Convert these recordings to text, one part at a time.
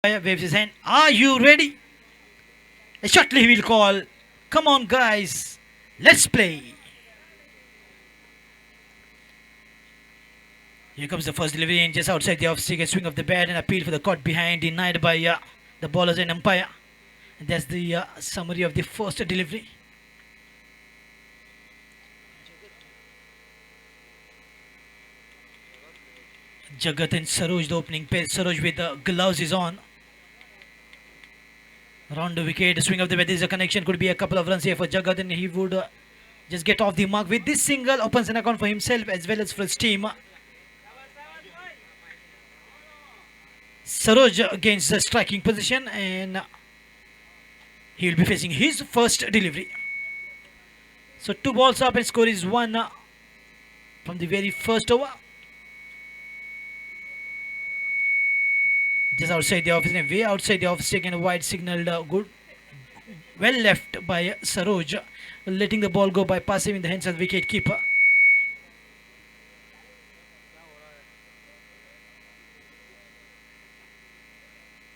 Waves his hand. Are you ready? Shortly he will call. Come on, guys. Let's play. Here comes the first delivery in just outside the off stick. A swing of the bat and appeal for the caught behind, denied by the ballers and umpire. And that's the summary of the first delivery. Jagat and Saroj, the opening pair. Saroj with the gloves is on. Round the wicket, swing of the bat. There is a connection. Could be a couple of runs here for Jagat, and he would just get off the mark. With this single, opens an account for himself as well as for his team. Saroj gains the striking position, and he will be facing his first delivery. So 2 balls up, and score is 1 from the very first over. Just outside the office, and way outside the office, taken a wide signal. Good, well left by Saroj, letting the ball go by passing in the hands of the wicket keeper.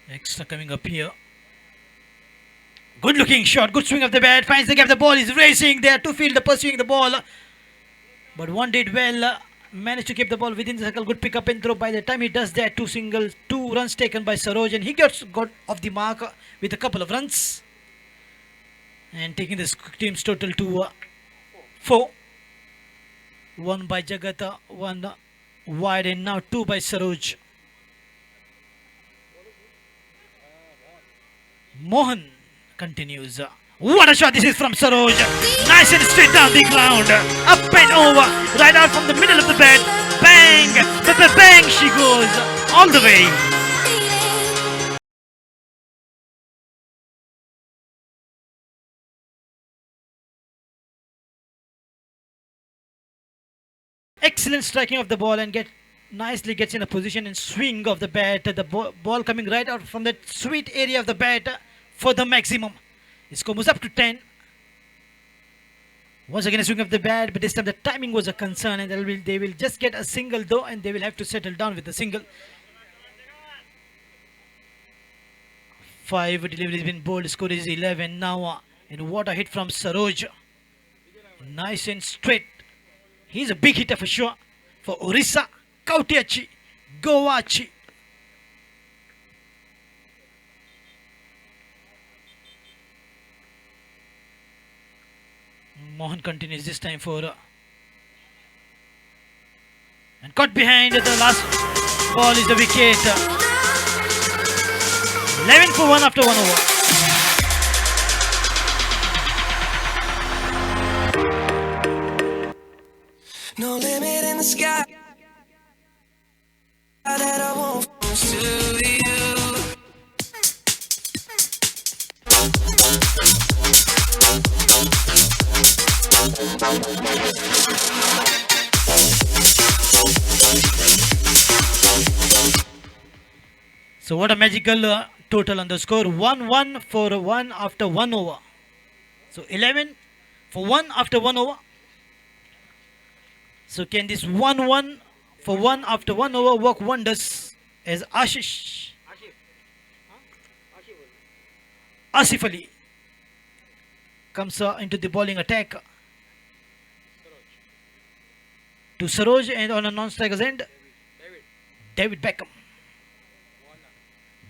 Extra coming up here. Good looking shot, good swing of the bat, finds the gap, the ball is racing. There are 2 fielder pursuing the ball, but one did well. Managed to keep the ball within the circle. Good pick up and throw. By the time he does that, 2 runs taken by Saroj, and he got off the mark with a couple of runs, and taking the team's total to 4. 1 by Jagat, 1 wide, and now 2 by Saroj. Mohan continues. What a shot this is from Saroj. Nice and straight down the ground. Up and over. Right out from the middle of the bat. Bang! Bang! She goes all the way. Excellent striking of the ball, and nicely gets in a position and swing of the bat. The ball coming right out from that sweet area of the bat for the maximum. The score moves up to 10. Once again a swing of the bat, but this time the timing was a concern, and they will just get a single though, and they will have to settle down with the single. 5 deliveries been bowled, score is 11 now. And what a hit from Saroj. Nice and straight. He's a big hitter for sure. For Orissa, Kautiachi, Goachi. Mohan continues this time for and caught behind. The last ball is the wicket. 11 for 1 after 1 over. No limit in the sky that I won't force to you. So what a magical total on the score. 1-1 for 1 after 1 over. So 11 for 1 after 1 over. So can this 1-1 for 1 after 1 over work wonders as Asif Ali comes into the bowling attack to Saroj, and on a non-striker's end, David Beckham.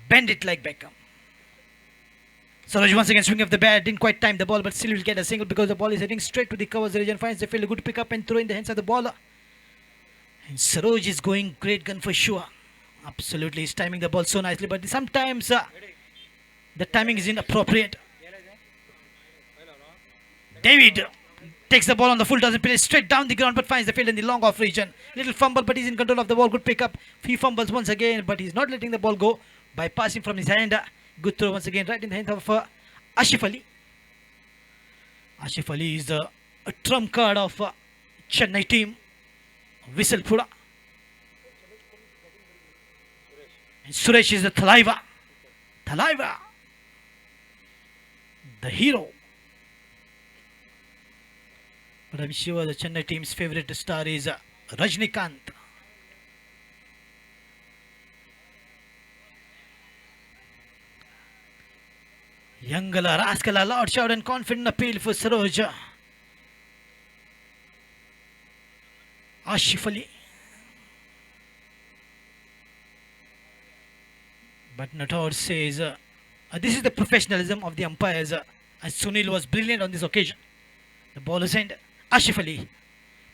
Bend it like Beckham. Saroj once again swing of the bat, didn't quite time the ball, but still will get a single because the ball is heading straight to the covers region. Finds the field, a good pick up and throw in the hands of the bowler. And Saroj is going great gun for sure. Absolutely, he's timing the ball so nicely, but sometimes the timing is inappropriate. David takes the ball on the full, doesn't play straight down the ground, but finds the field in the long off region. Little fumble, but he's in control of the ball. Good pick up. He fumbles once again, but he's not letting the ball go by passing from his hand. Good throw once again, right in the hand of Asif Ali. Asif Ali is a trump card of Chennai team. Whistle Pura. And Suresh is the Thalaiva. Thalaiva, the hero. But I'm sure the Chennai team's favorite star is Rajnikant. Youngala, Raskala, loud shout and confident appeal for Saroj. Ashif Ali. But Nator says, this is the professionalism of the umpires. And Sunil was brilliant on this occasion. The ball is sent. Ashif Ali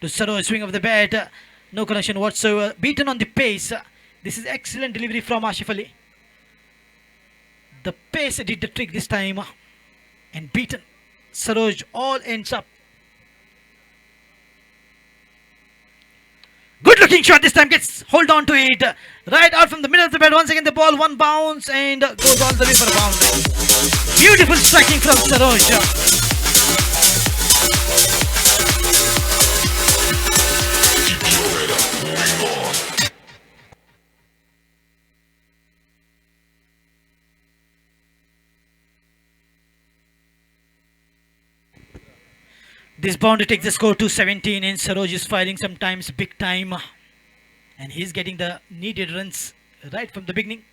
to Saroj, swing of the bat. No connection whatsoever. Beaten on the pace. This is excellent delivery from Ashif Ali. The pace did the trick this time. And beaten. Saroj all ends up. Good looking shot this time, gets hold on to it. Right out from the middle of the bat. Once again the ball, one bounce and goes all the way for a boundary. Beautiful striking from Saroj. This boundary takes the score to 17 and Saroj is firing sometimes big time. And he's getting the needed runs right from the beginning.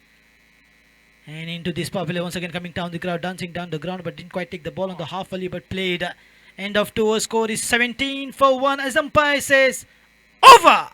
And into this power play once again coming down the crowd, dancing down the ground but didn't quite take the ball on the half volley but played. End of 2 over, score is 17-1 as umpire says over.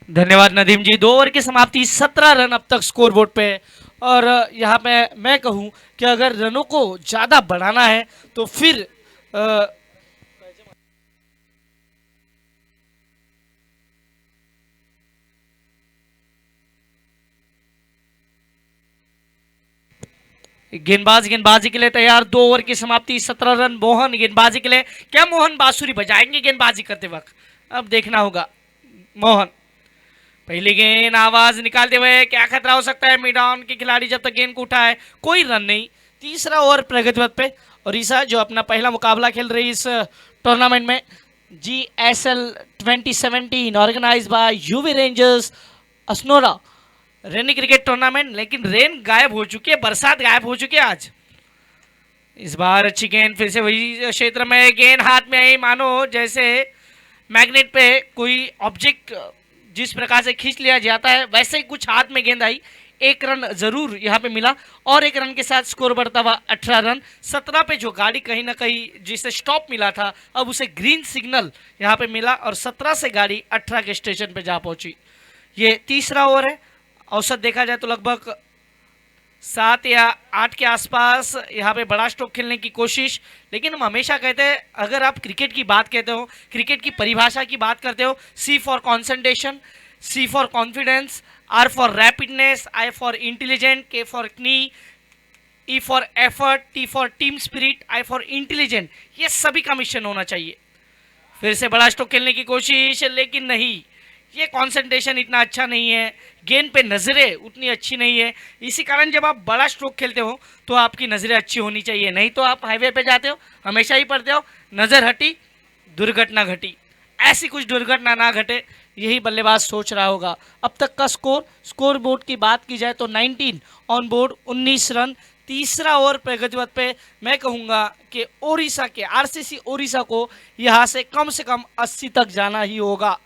धन्यवाद नदीम जी। 2 over की समाप्ति, 17 run अब तक score board पे। और यहाँ पे मैं कहूँ कि अगर रनों को ज़्यादा बढ़ाना है तो फिर गेंदबाजी के लिए तैयार। 2 ओवर की समाप्ति, 17 रन। मोहन गेंदबाजी के लिए। क्या मोहन बांसुरी बजाएंगे गेंदबाजी करते वक्त? अब देखना होगा। मोहन पहली गेंद, आवाज निकालते हुए, क्या खतरा हो सकता है? मिड ऑन के खिलाड़ी जब तक गेंद को उठाए कोई रन नहीं। तीसरा ओवर प्रगति पथ पे ओडिशा जो अपना पहला मुकाबला खेल रही इस टूर्नामेंट में, GSL 2017 organize by UV rangers असनोरा रेनी क्रिकेट टूर्नामेंट। लेकिन रेन गायब हो चुकी है, बरसात गायब हो चुकी है आज। इस बार अच्छी गेंद, फिर से वही क्षेत्र में गेंद हाथ में आई, मानो जैसे मैग्नेट पे कोई ऑब्जेक्ट जिस प्रकार से खींच लिया जाता है वैसे ही कुछ हाथ में गेंद आई। 1 रन जरूर यहाँ पे मिला और 1 रन के साथ स्कोर बढ़ता हुआ 18 रन। 17 पे जो गाड़ी कहीं ना कहीं जिसे स्टॉप मिला था अब उसे ग्रीन सिग्नल यहाँ पे मिला और 17 से गाड़ी 18 के स्टेशन पे जा पहुंची। ये तीसरा ओवर है। औसत देखा जाए तो लगभग 7 या 8 के आसपास यहाँ पे बड़ा स्ट्रोक खेलने की कोशिश। लेकिन हम हमेशा कहते हैं अगर आप क्रिकेट की बात कहते हो, क्रिकेट की परिभाषा की बात करते हो, C for concentration, C for confidence, R for rapidness, I for intelligent, K for knee, E for effort, T for team spirit, I for intelligent, ये सभी का मिश्रण होना चाहिए। फिर से बड़ा स्ट्रोक खेलने की कोशिश, लेकिन नहीं, ये कंसंट्रेशन इतना अच्छा नहीं है, गेंद पे नज़रें उतनी अच्छी नहीं है। इसी कारण जब आप बड़ा स्ट्रोक खेलते हो तो आपकी नज़रें अच्छी होनी चाहिए, नहीं तो आप हाईवे पे जाते हो हमेशा ही पढ़ते हो नज़र हटी दुर्घटना घटी। ऐसी कुछ दुर्घटना ना घटे यही बल्लेबाज सोच रहा होगा। अब तक का स्कोर बोर्ड की बात की जाए तो 19 ऑन बोर्ड, 19 रन। तीसरा ओवर प्रगति पथ पे मैं कहूँगा कि ओडिशा के RCC ओडिशा को यहाँ से कम 80 तक जाना ही होगा।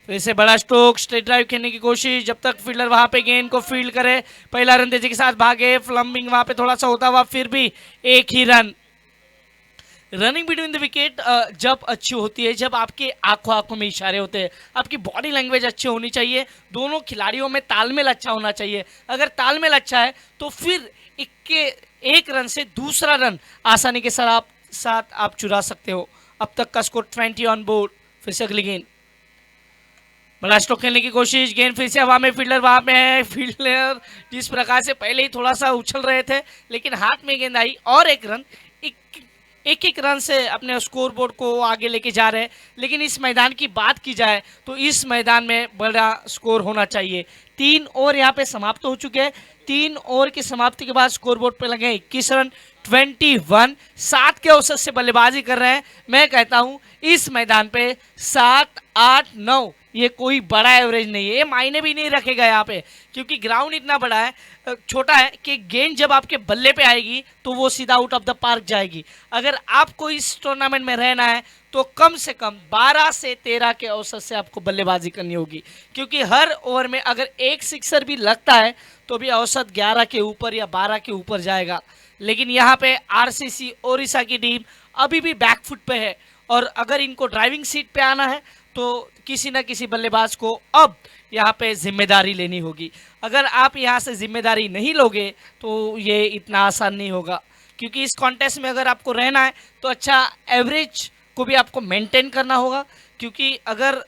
फिर से बड़ा स्ट्रोक, स्ट्रेट ड्राइव खेलने की कोशिश, जब तक फील्डर वहां पे गेंद को फील्ड करे। पहला रन तेजी के साथ भागे, फ्लम्बिंग वहां पे थोड़ा सा होता हुआ, फिर भी 1 ही run. Running between the wicket जब अच्छी होती है, जब आपके आंखों में इशारे होते हैं, आपकी बॉडी लैंग्वेज अच्छी होनी चाहिए, दोनों खिलाड़ियों में तालमेल अच्छा होना चाहिए। अगर तालमेल अच्छा है तो फिर 1 रन से दूसरा रन आसानी के साथ आप चुरा सकते हो। अब तक का स्कोर 20 ऑन बोर्ड। फिर से अगली गेंद, बड़ा स्ट्रोक खेलने की कोशिश, गेंद फिर से हवा में, फील्डर वहां पे है। फील्डर जिस प्रकार से पहले ही थोड़ा सा उछल रहे थे लेकिन हाथ में गेंद आई और 1 रन। एक एक रन से अपने स्कोर बोर्ड को आगे लेके जा रहे हैं। लेकिन इस मैदान की बात की जाए तो इस मैदान में बड़ा स्कोर होना चाहिए। 3 ओवर यहाँ पे समाप्त हो चुके हैं। 3 ओवर की समाप्ति के बाद स्कोर बोर्ड पे लगे 21 रन। 21 7 के औसत से बल्लेबाजी कर रहे हैं। मैं कहता हूं इस मैदान पे 7 8 9 ये कोई बड़ा एवरेज नहीं है, ये मायने भी नहीं रखेगा यहाँ पे, क्योंकि ग्राउंड इतना बड़ा है, छोटा है कि गेंद जब आपके बल्ले पे आएगी तो वो सीधा आउट ऑफ द पार्क जाएगी। अगर आपको इस टूर्नामेंट में रहना है तो कम से कम 12 से 13 के औसत से आपको बल्लेबाजी करनी होगी, क्योंकि हर ओवर में अगर एक सिक्सर भी लगता है तो भी औसत 11 के ऊपर या 12 के ऊपर जाएगा। लेकिन यहाँ पे आरसीसी ओडिशा की टीम अभी भी बैकफुट पे है, और अगर इनको ड्राइविंग सीट पे आना है तो किसी न किसी बल्लेबाज को अब यहाँ पे जिम्मेदारी लेनी होगी। अगर आप यहाँ से जिम्मेदारी नहीं लोगे तो ये इतना आसान नहीं होगा, क्योंकि इस कॉन्टेस्ट में अगर आपको रहना है तो अच्छा एवरेज को भी आपको मेंटेन करना होगा, क्योंकि अगर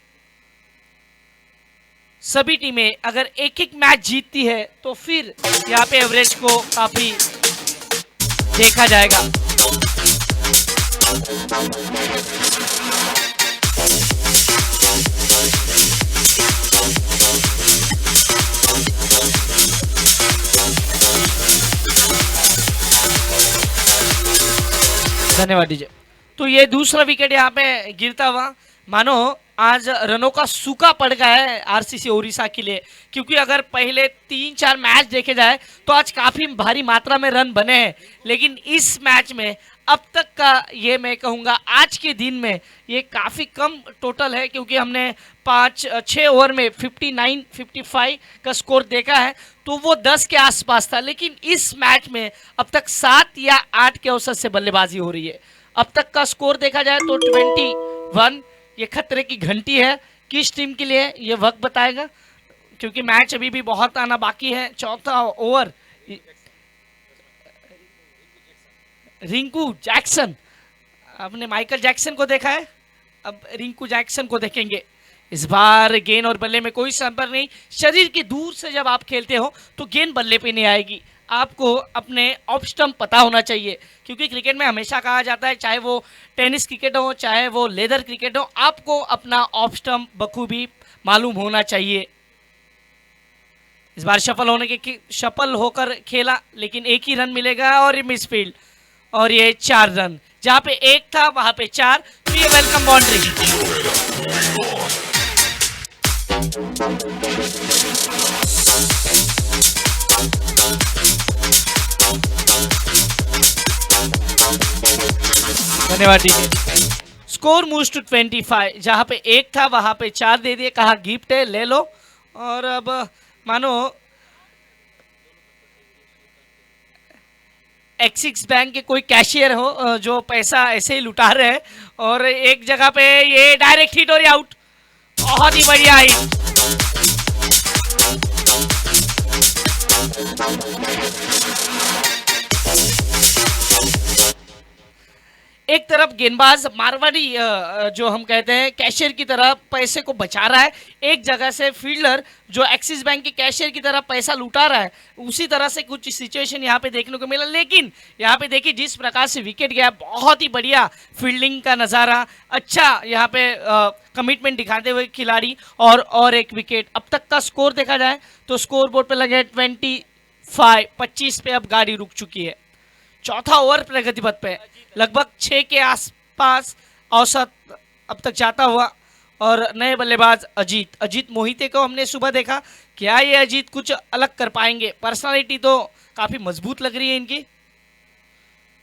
सभी टीमें अगर एक एक मैच जीतती है तो फिर यहाँ पे एवरेज को काफी देखा जाएगा। धन्यवाद डीजे। तो ये दूसरा विकेट यहाँ पे गिरता हुआ मानो आज रनों का सूखा पड़ गया है आरसीसी ओडिशा के लिए, क्योंकि अगर पहले 3-4 मैच देखे जाए तो आज काफ़ी भारी मात्रा में रन बने हैं, लेकिन इस मैच में अब तक का ये मैं कहूँगा आज के दिन में ये काफ़ी कम टोटल है, क्योंकि हमने 5-6 ओवर में 59-55 का स्कोर देखा है तो वो 10 के आसपास था। लेकिन इस मैच में अब तक 7 या 8 के औसत से बल्लेबाजी हो रही है। अब तक का स्कोर देखा जाए तो 21, ये खतरे की घंटी है। किस टीम के लिए ये वक्त बताएगा, क्योंकि मैच अभी भी बहुत आना बाकी है। चौथा ओवर रिंकू जैक्सन, आपने माइकल जैक्सन को देखा है, अब रिंकू जैक्सन को देखेंगे। इस बार गेंद और बल्ले में कोई संपर्क नहीं। शरीर के दूर से जब आप खेलते हो तो गेंद बल्ले पे नहीं आएगी। आपको अपने ऑफ स्टंप पता होना चाहिए, क्योंकि क्रिकेट में हमेशा कहा जाता है चाहे वो टेनिस क्रिकेट हो चाहे वो लेदर क्रिकेट हो, आपको अपना ऑफ स्टंप बखूबी मालूम होना चाहिए। इस बार सफल होकर खेला, लेकिन एक ही रन मिलेगा और मिस फील्ड, और ये 4 रन, जहाँ पे 1 था वहां पे 4, तो ये वेलकम बाउंड्री। धन्यवाद डीजे। स्कोर मूव्स टू 25, जहाँ पे 1 था वहां पे 4 दे दिए, कहा गिफ्ट है ले लो। और अब मानो एक्सिस बैंक के कोई कैशियर हो जो पैसा ऐसे ही लुटा रहे हैं, और एक जगह पे ये डायरेक्ट हिट और आउट, बहुत ही बढ़िया हिट। एक तरफ गेंदबाज मारवाड़ी जो हम कहते हैं कैशियर की तरह पैसे को बचा रहा है, एक जगह से फील्डर जो एक्सिस बैंक के कैशियर की तरह पैसा लुटा रहा है, उसी तरह से कुछ सिचुएशन यहाँ पे देखने को मिला। लेकिन यहाँ पे देखिए जिस प्रकार से विकेट गया, बहुत ही बढ़िया फील्डिंग का नज़ारा, अच्छा यहाँ पे कमिटमेंट दिखाते हुए खिलाड़ी, और एक विकेट। अब तक का स्कोर देखा जाए तो स्कोर बोर्ड पे लगे 25 पे अब गाड़ी रुक चुकी है। चौथा ओवर प्रगति पथ पे लगभग 6 के आसपास औसत अब तक जाता हुआ, और नए बल्लेबाज अजीत मोहिते को हमने सुबह देखा। क्या ये अजीत कुछ अलग कर पाएंगे? पर्सनालिटी तो काफी मजबूत लग रही है इनकी।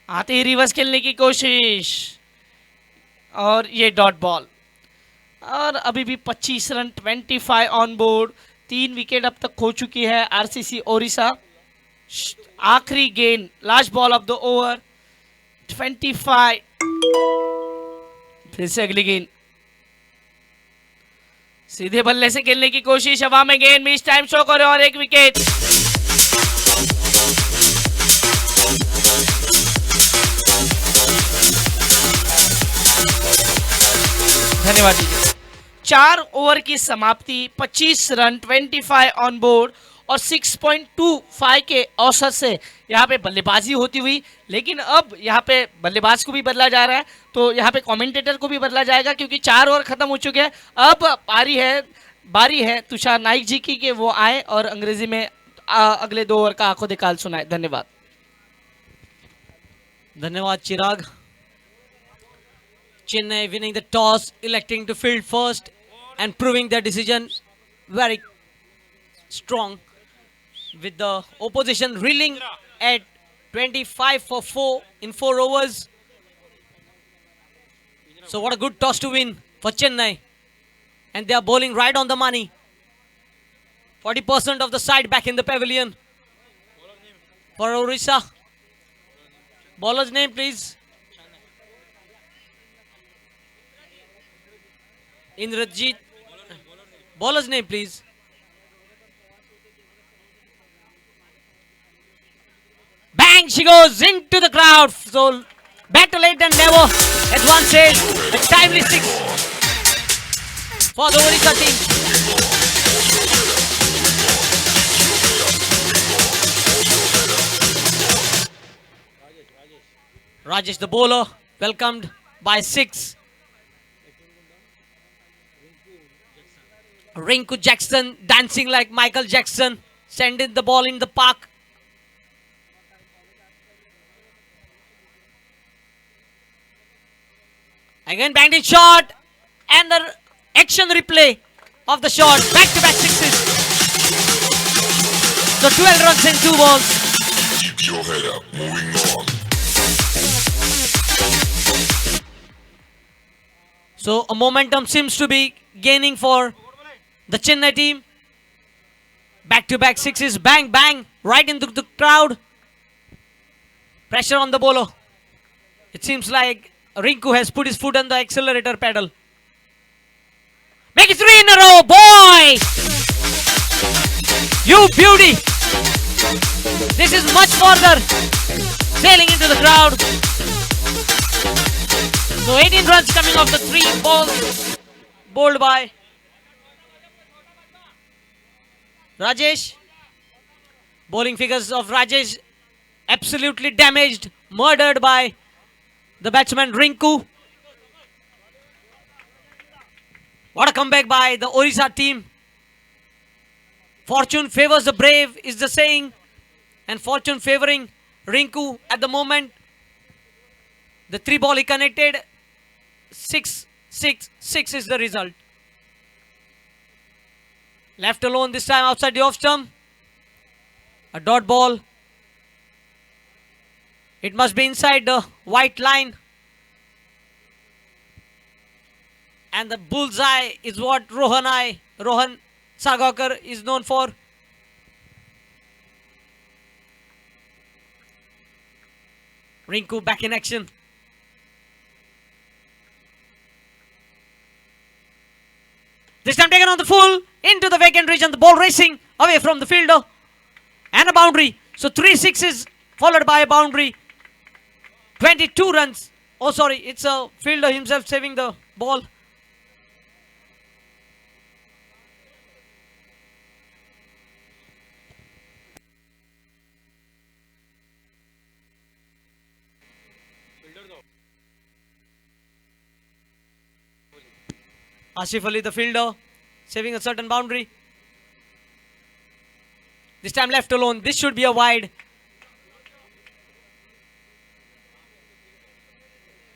आते ही रिवर्स खेलने की कोशिश, और ये डॉट बॉल, और अभी भी 25 रन, 25 ऑन बोर्ड। 3 विकेट अब तक खो चुकी है आरसीसी ओडिशा। आखिरी गेंद, last ball of the over, 25, फिर से अगली गेंद, सीधे बल्ले से खेलने की कोशिश, हवा में गेंद मिस, टाइम शो करे, और एक विकेट। धन्यवाद। 4 ओवर की समाप्ति 25 रन 25 ऑन बोर्ड और 6.25 के औसत से यहाँ पे बल्लेबाजी होती हुई। लेकिन अब यहाँ पे बल्लेबाज को भी बदला जा रहा है, तो यहाँ पे कमेंटेटर को भी बदला जाएगा क्योंकि 4 ओवर खत्म हो चुके हैं। अब बारी है तुषार नाइक जी की कि वो आए और अंग्रेजी में अगले 2 ओवर का आंखों दिकाल सुनाए। धन्यवाद। धन्यवाद चिराग. Chennai winning the toss, electing to field first and proving their decision very strong, with the opposition reeling at 25 for 4 in 4 overs. So what a good toss to win for Chennai, and they are bowling right on the money. 40% of the side back in the pavilion for Orissa. Bowler's name please. Indrajit. Bowler's name please. Bang, she goes into the crowd. So better late than never, as one says. A timely six for the Orissa team. Rajesh the bowler, welcomed by 6. Rinku Jackson dancing like Michael Jackson, sending the ball in the park. Again banged in shot, and the action replay of the shot. Back-to-back sixes. So 12 runs in 2 balls. Keep your head up, moving on. So a momentum seems to be gaining for the Chennai team. Back-to-back sixes, bang, bang, right into the crowd. Pressure on the bowler. It seems like Rinku has put his foot on the accelerator pedal. Make it 3 in a row, boy! You beauty! This is much further. Sailing into the crowd. So 18 runs coming off the 3 balls bowled by Rajesh. Bowling figures of Rajesh absolutely damaged, murdered by the batsman Rinku. What a comeback by the Orissa team. Fortune favors the brave is the saying, and fortune favoring Rinku at the moment. The 3 ball he connected. 6, 6, 6 is the result. Left alone this time outside the off stump. A dot ball. It must be inside the white line. And the bullseye is what Rohan Sagakar is known for. Rinku back in action. This time taken on the full into the vacant region. The ball racing away from the fielder. And a boundary. So 3 sixes followed by a boundary. 22 runs. Oh, sorry. It's a fielder himself saving the ball. Asif Ali, the fielder, saving a certain boundary. This time left alone. This should be a wide.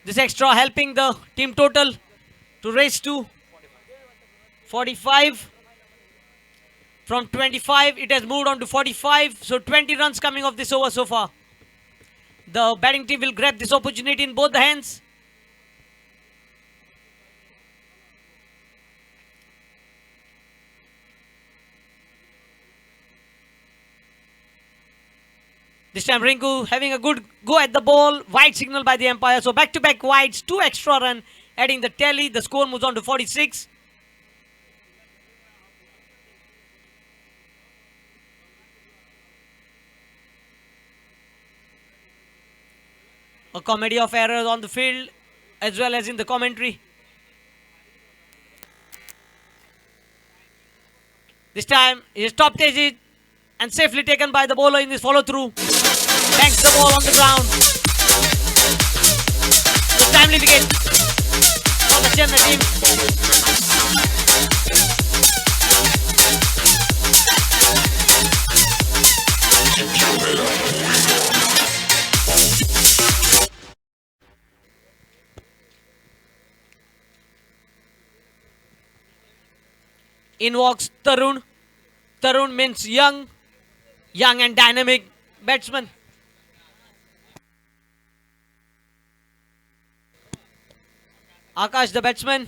This extra helping the team total to race to 45. From 25, it has moved on to 45. So 20 runs coming off this over so far. The batting team will grab this opportunity in both the hands. This time Rinku having a good go at the ball. Wide signal by the umpire. So back-to-back wides. 2 extra run adding the tally. The score moves on to 46. A comedy of errors on the field as well as in the commentary. This time, he is top edged and safely taken by the bowler in this follow through. Banks the ball on the ground. The timely wicket for the Chennai team. In walks Tarun. Tarun means young and dynamic batsman. Akash the batsman,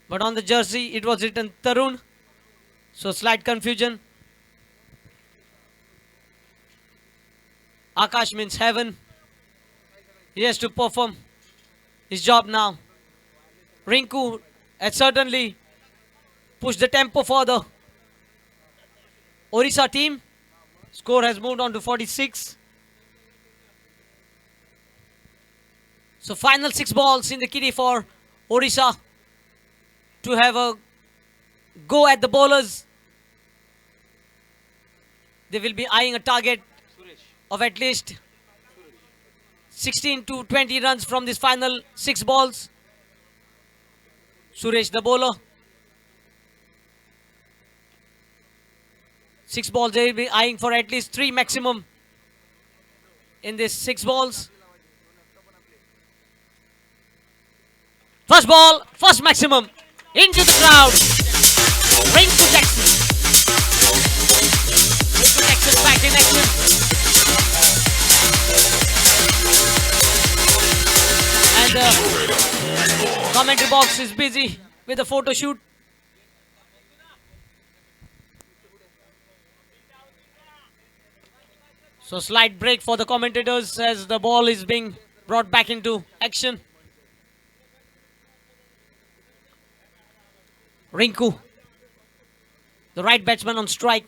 but on the jersey it was written Tarun, so slight confusion. Akash means heaven. He has to perform his job now. Rinku has certainly pushed the tempo for the Orissa team. Score has moved on to 46. So final 6 balls in the kitty for Orissa to have a go at the bowlers. They will be eyeing a target of at least 16 to 20 runs from this final 6 balls. Suresh the bowler. 6 balls, they will be eyeing for at least 3 maximum in this 6 balls. First ball, first maximum, into the crowd. Rinku Jackson. Rinku Jackson back in action. And the commentary box is busy with a photo shoot. So slight break for the commentators as the ball is being brought back into action. Rinku, the right batsman on strike.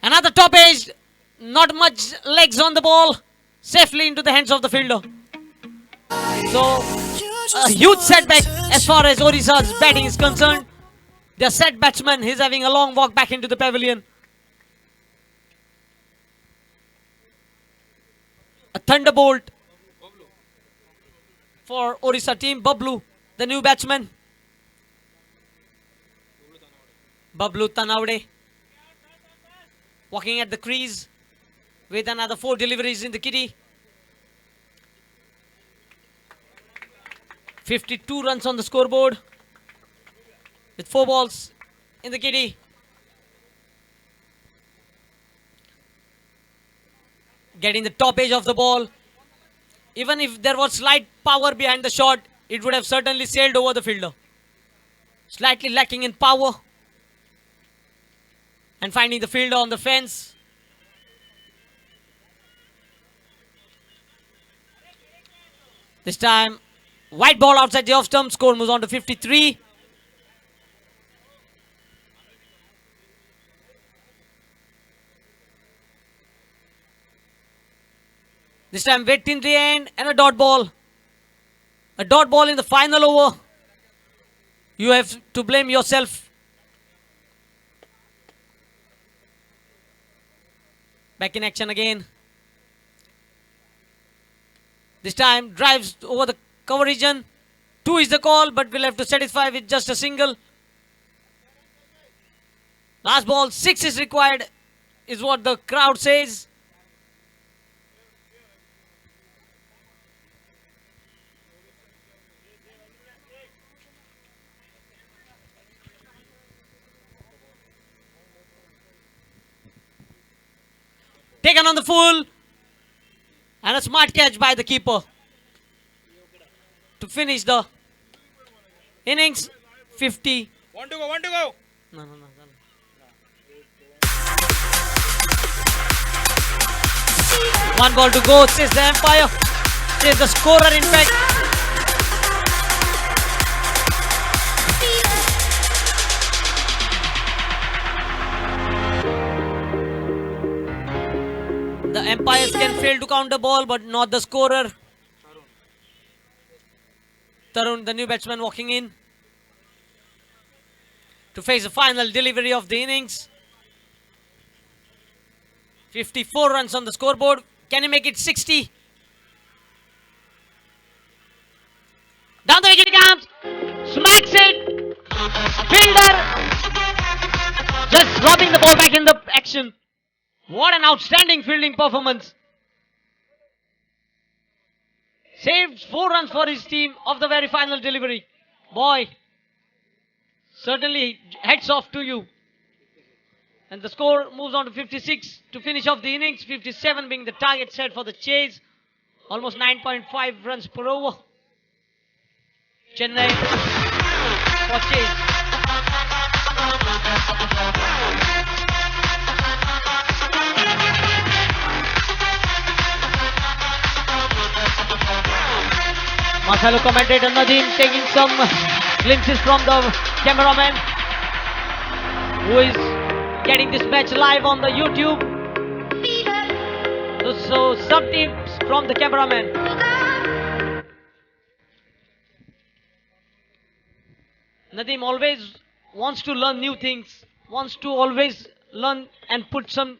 Another top edge, not much legs on the ball, safely into the hands of the fielder. So a huge setback as far as Orissa's batting is concerned. Their set batsman, he's having a long walk back into the pavilion. A thunderbolt for Orissa team. Bablu, the new batsman. Bablu Tanawade walking at the crease with another 4 deliveries in the kitty. 52 runs on the scoreboard with 4 balls in the kitty. Getting the top edge of the ball. Even if there was slight power behind the shot, it would have certainly sailed over the fielder. Slightly lacking in power. And finding the fielder on the fence. This time, white ball outside the off stump. Score moves on to 53. This time, wet in the end and a dot ball. A dot ball in the final over. You have to blame yourself. Back in action again. This time drives over the cover region. 2 is the call, but we'll have to satisfy with just a single. Last ball, 6 is required, is what the crowd says. Taken on the full. And a smart catch by the keeper to finish the innings. 50. Want to go. No. 1 ball to go, says the umpire. Says the scorer, in fact. The umpires can fail to count the ball, but not the scorer. Tarun, the new batsman, walking in. to face the final delivery of the innings. 54 runs on the scoreboard. Can he make it 60? Down the wicket he comes. Smacks it. Fielder just dropping the ball back in the action. What an outstanding fielding performance. Saved 4 runs for his team of the very final delivery. Boy, certainly hats off to you. And the score moves on to 56 to finish off the innings. 57 being the target set for the chase. Almost 9.5 runs per over. Chennai for chase. My fellow commentator Nadeem taking some glimpses from the cameraman who is getting this match live on the YouTube. So some tips from the cameraman. Nadeem always wants to learn new things, wants to always learn and put some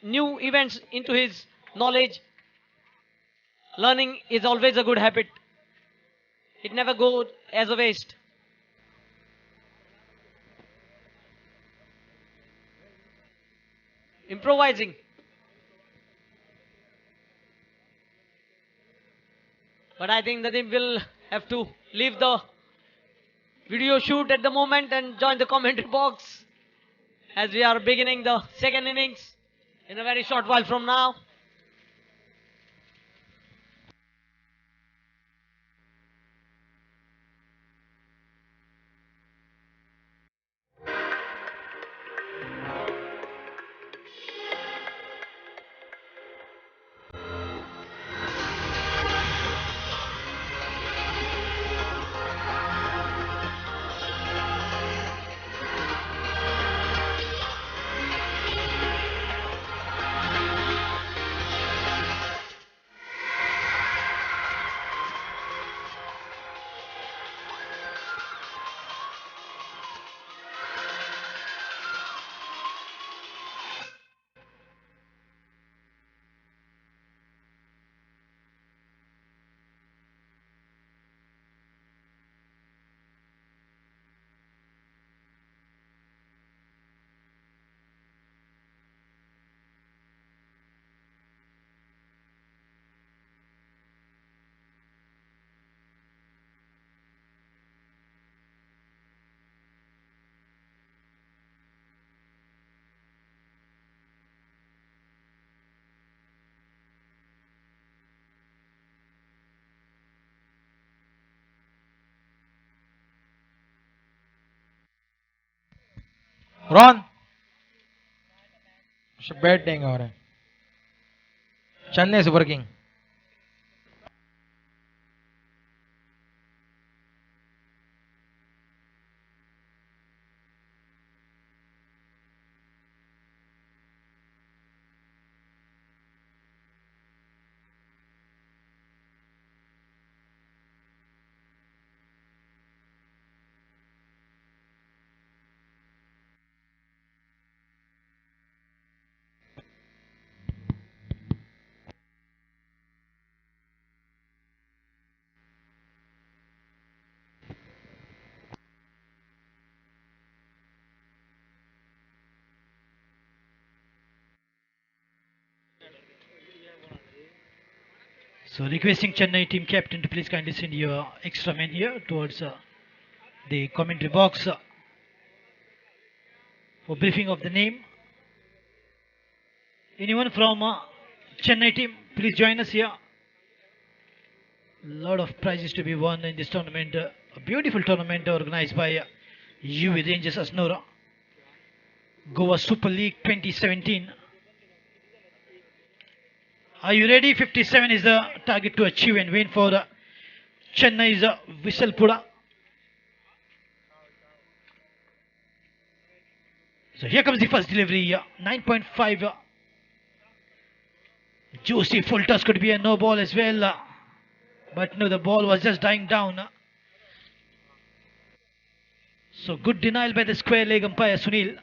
new events into his knowledge. Learning is always a good habit. It never goes as a waste. Improvising. But I think Nadeem will have to leave the video shoot at the moment and join the commentary box as we are beginning the second innings in a very short while from now. Ron, batting हो रहा है Chennai super king So requesting Chennai team captain to please kindly send your extra men here towards the commentary box for briefing of the name. Anyone from Chennai team, please join us here. Lot of prizes to be won in this tournament. A beautiful tournament organized by UV Rangers Asnora. Goa Super League 2017. Are you ready? 57 is the target to achieve and win for Chennai's Visalpura. So here comes the first delivery. 9.5. Juicy full toss could be a no ball as well. But no, the ball was just dying down. So good denial by the square leg umpire Sunil.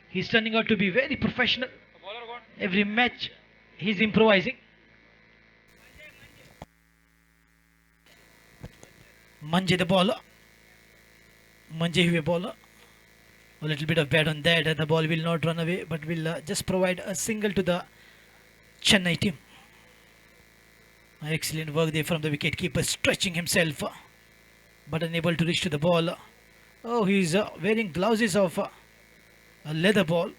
He's turning out to be very professional. Every match he's improvising. Manje the bowler. Manje huए bowler. A little bit of bat on that, and the ball will not run away, but will just provide a single to the Chennai team. Excellent work there from the wicketkeeper, stretching himself, but unable to reach to the ball. Oh, he's wearing gloves of a leather ball.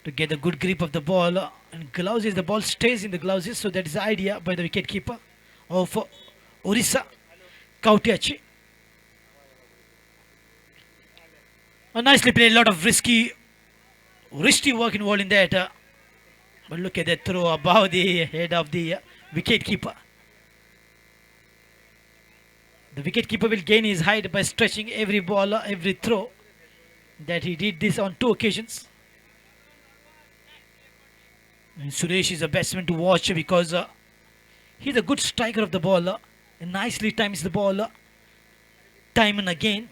To get a good grip of the ball, and gloves, the ball stays in the gloves, so that is the idea by the wicketkeeper of Orissa, Kautiachi. Nicely played, a lot of risky work involved in that. But look at that throw above the head of the wicketkeeper. The wicketkeeper will gain his height by stretching every ball, every throw. That he did this on 2 occasions. And Suresh is a batsman to watch because he's a good striker of the ball. And nicely times the ball time and again.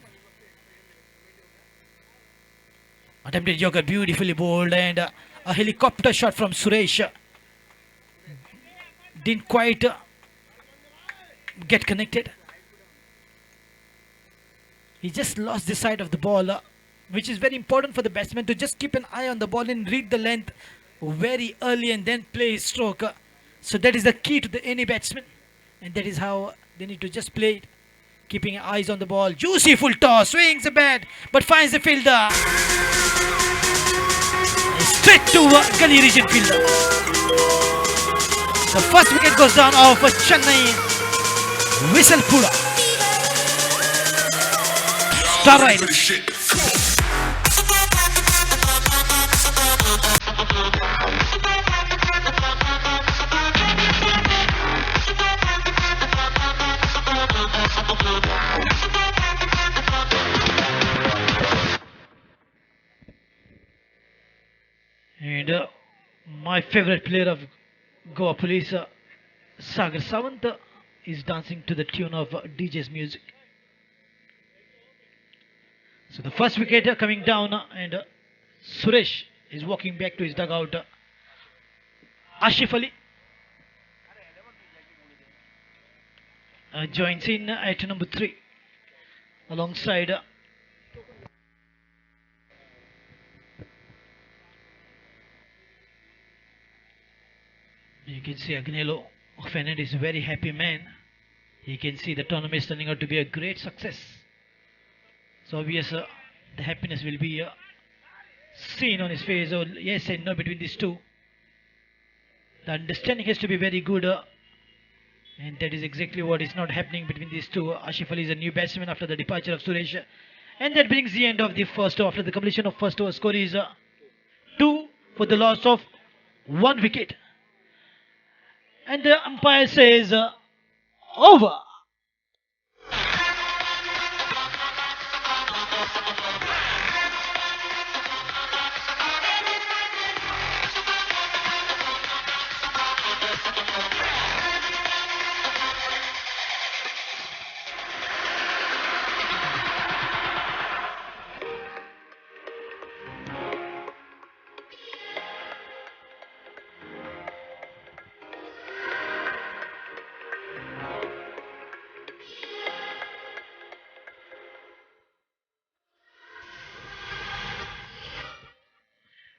Attempted Yorker, beautifully bowled, and a helicopter shot from Suresh didn't quite get connected. He just lost the side of the ball, which is very important for the batsman to just keep an eye on the ball and read the length very early and then play his stroke. So that is the key to any batsman, and that is how they need to just play it, keeping eyes on the ball. Juicy full toss, swings the bat, but finds the fielder. Straight to gully region fielder. The first wicket goes down off Chennai Whistlepura. Star Riders. And my favorite player of Goa Police, Sagar Sawant, is dancing to the tune of DJ's music. So the first wicket coming down, and Suresh is walking back to his dugout. Ashif Ali joins in at number 3 alongside you can see Agnello Fernandez is a very happy man. You can see the tournament is turning out to be a great success. So obvious the happiness will be seen on his face. Or yes and no between these two. The understanding has to be very good, and that is exactly what is not happening between these two. Ashif Ali is a new batsman after the departure of Suresh, and that brings the end of the first over. After the completion of first over, score is 2 for the loss of 1 wicket. And the umpire says over.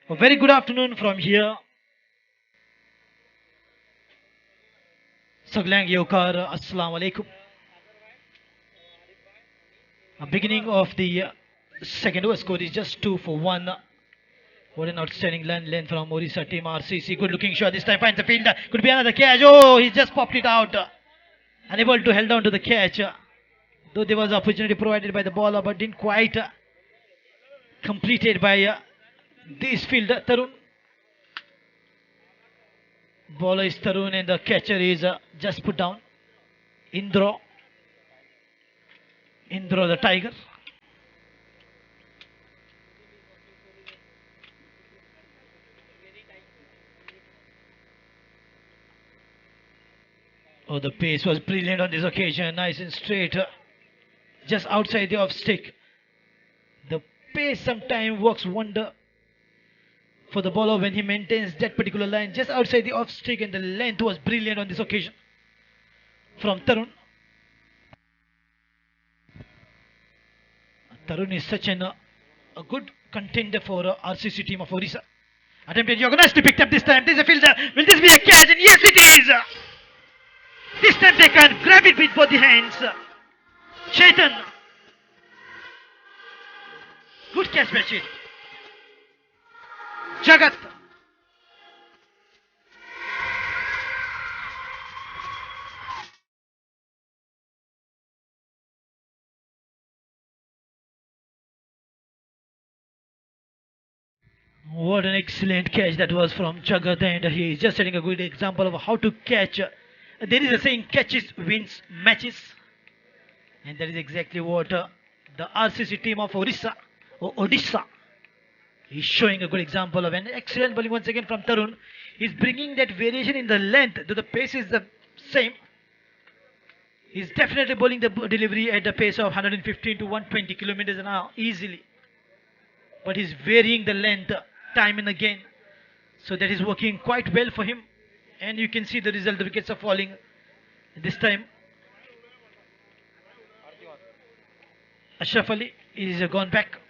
A very good afternoon from here. Saglang Yokar, Assalamu alaikum. A beginning of the second over, score is just 2 for 1. What an outstanding length from Orissa team RCC. Good looking shot this time, finds the fielder. Could be another catch. Oh, he just popped it out. Unable to hold on to the catch. Though there was opportunity provided by the bowler, but didn't quite completed by this fielder, Tarun. Bowler is Tarun and the catcher is just put down. Indro the Tiger. Oh, the pace was brilliant on this occasion. Nice and straight. Just outside the off stick. The pace sometimes works wonder for the bowler when he maintains that particular line just outside the off stick, and the length was brilliant on this occasion from Tarun. Tarun is such a good contender for RCC team of Orissa. Attempted nicely picked up this time. This is a fielder. Will this be a catch? And yes, it is. This time they can grab it with both the hands. Chetan. Good catch by Chetan. Jagat. What an excellent catch that was from Jagat, and he is just setting a good example of how to catch. There is a saying, catches wins matches, and that is exactly what the RCC team of Orissa or Odisha is showing a good example of. An excellent bowling once again from Tarun. He's bringing that variation in the length, though the pace is the same. He's definitely bowling the delivery at the pace of 115 to 120 kilometers an hour easily, but he's varying the length time and again, so that is working quite well for him, and you can see the result. The wickets are falling this time. Ashraf Ali is gone back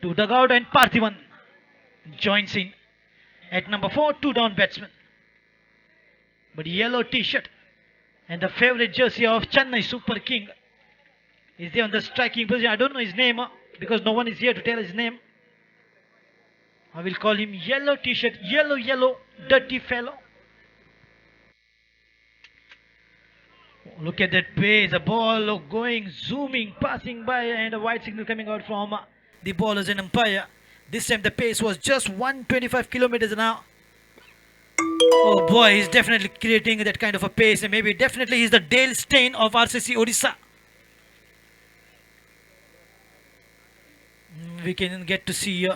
to dugout, and Parthivan joins in at number 4, 2 down batsman. But yellow t-shirt and the favorite jersey of Chennai Super King is there on the striking position. I don't know his name because no one is here to tell his name. I will call him yellow t-shirt, yellow, dirty fellow. Look at that pace, the ball going, zooming, passing by, and a white signal coming out from the bowlers and umpire. This time the pace was just 125 kilometers an hour. Oh boy, he's definitely creating that kind of a pace, and maybe definitely he's the Dale Steyn of RCC Odisha. We can get to see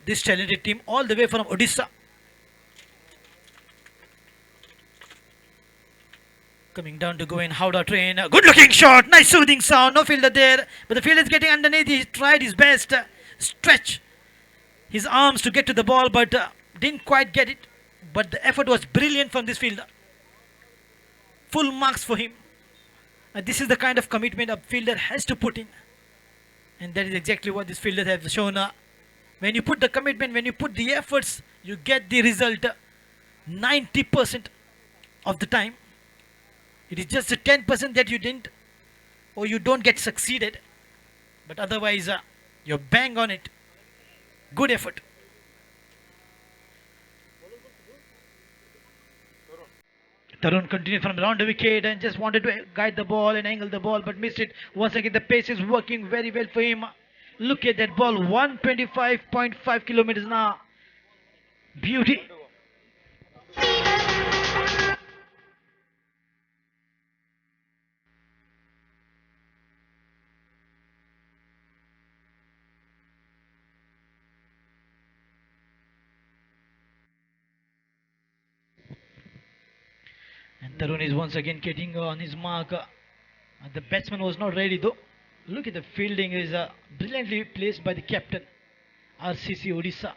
this talented team all the way from Odisha. Coming down to go in Howrah train. Good looking shot, nice soothing sound, no fielder there, but the fielder is getting underneath. He tried his best, stretch his arms to get to the ball, but didn't quite get it. But the effort was brilliant from this fielder. Full marks for him. This is the kind of commitment a fielder has to put in. And that is exactly what this fielder have shown. When you put the commitment, when you put the efforts, you get the result 90% of the time. It is just the 10% that you didn't, or you don't get succeeded. But otherwise, you're bang on it. Good effort. Tarun continued from around the wicket and just wanted to guide the ball and angle the ball, but missed it. Once again, the pace is working very well for him. Look at that ball, 125.5 kilometers an hour. Beauty. And Tarun is once again getting on his mark. The batsman was not ready though. Look at the fielding, is brilliantly placed by the captain. RCC Odisha